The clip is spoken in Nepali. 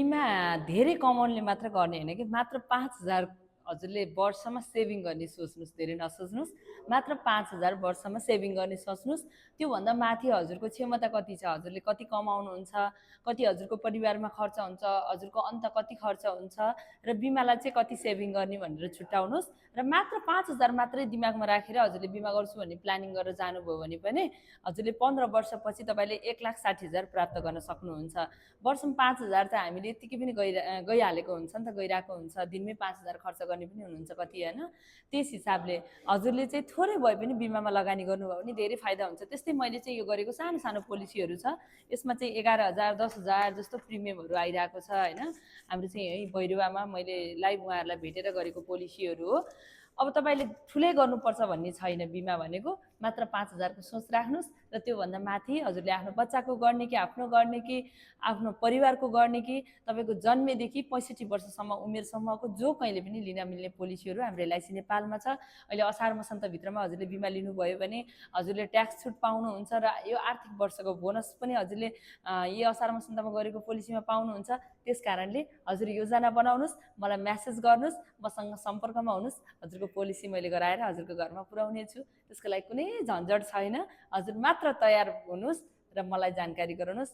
बिमा धेरै कमाउनेले मात्र गर्ने होइन कि मात्र 5,000 हजुरले वर्षमा सेभिङ गर्ने सोच्नुहोस्, धेरै नसोच्नुहोस्। मात्र 5,000 वर्षमा सेभिङ गर्ने सोच्नुहोस्। त्योभन्दा माथि हजुरको क्षमता कति छ, हजुरले कति कमाउनुहुन्छ, कति हजुरको परिवारमा खर्च हुन्छ, हजुरको अन्त कति खर्च हुन्छ र बिमालाई चाहिँ कति सेभिङ गर्ने भनेर छुट्याउनुहोस्। र मात्र 5,000 मात्रै दिमागमा राखेर हजुरले बिमा गर्छु भन्ने प्लानिङ गरेर जानुभयो भने पनि हजुरले 15 वर्षपछि तपाईँले 1,60,000 प्राप्त गर्न सक्नुहुन्छ। वर्षमा 5,000 त हामीले यत्तिकै पनि गइहालेको हुन्छ नि त, गइरहेको हुन्छ। दिनमै 5,000 खर्च गर्ने पनि हुनुहुन्छ कति, होइन? त्यस हिसाबले हजुरले चाहिँ थोरै भए पनि बिमामा लगानी गर्नुभयो भने धेरै फाइदा हुन्छ। त्यस्तै मैले चाहिँ यो गरेको सानो सानो पोलिसीहरू छ। यसमा चाहिँ 11,000 10,000 जस्तो प्रिमियमहरू आइरहेको छ, होइन? हाम्रो चाहिँ यही भैरवामा मैले लाइभ उहाँहरूलाई भेटेर गरेको पोलिसीहरू हो। अब तपाईँले ठुलै गर्नुपर्छ भन्ने छैन। बिमा भनेको मात्र 5,000 को सोच राख्नुहोस् र त्योभन्दा माथि हजुरले आफ्नो बच्चाको गर्ने कि आफ्नो गर्ने कि आफ्नो परिवारको गर्ने कि तपाईँको जन्मेदेखि 65 वर्षसम्म उमेरसम्मको जो कहिले पनि लिन मिल्ने पोलिसीहरू हाम्रो एलआइसी नेपालमा छ। अहिले असार मसान्तभित्रमा हजुरले बिमा लिनुभयो भने हजुरले ट्याक्स छुट पाउनुहुन्छ र यो आर्थिक वर्षको बोनस पनि हजुरले यो असार मसान्तमा गरेको पोलिसीमा पाउनुहुन्छ। त्यस कारणले हजुर योजना बनाउनुहोस्, मलाई म्यासेज गर्नुहोस्, मसँग सम्पर्कमा हुनुहोस्। हजुरको पोलिसी मैले गराएर हजुरको घरमा पुर्याउने छु। त्यसको लागि कुनै झन्झट छैन। हजुर मात्र तयार हुनुहोस् र मलाई जानकारी गराउनुहोस्।